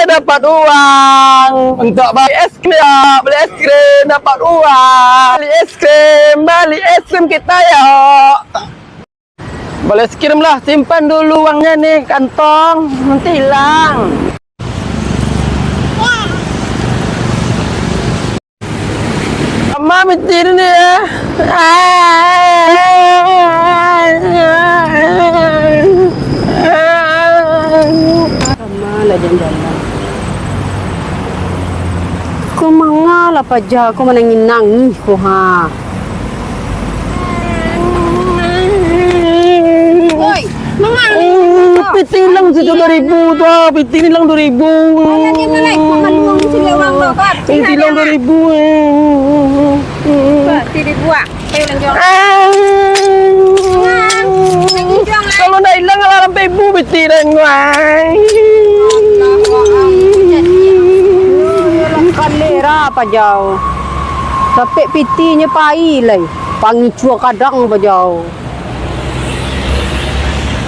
dapat uang. Untuk beli es krim dapat uang. Beli es krim kita ya. Beli es krim lah, simpan dulu uangnya nih kantong, nanti hilang. Mama mitir nih ya. Malah jalan-jalan. Kau mangalah paja, kau menangis nangis kau ha. Oi, Piti lang 2,000 to, piti lang 2,000. Piti lang 2,000 Kalau na ilang alam pa ibu piti lang kalera pajau. Sampai pitinya pai lai. Pangi cua kadang pajau.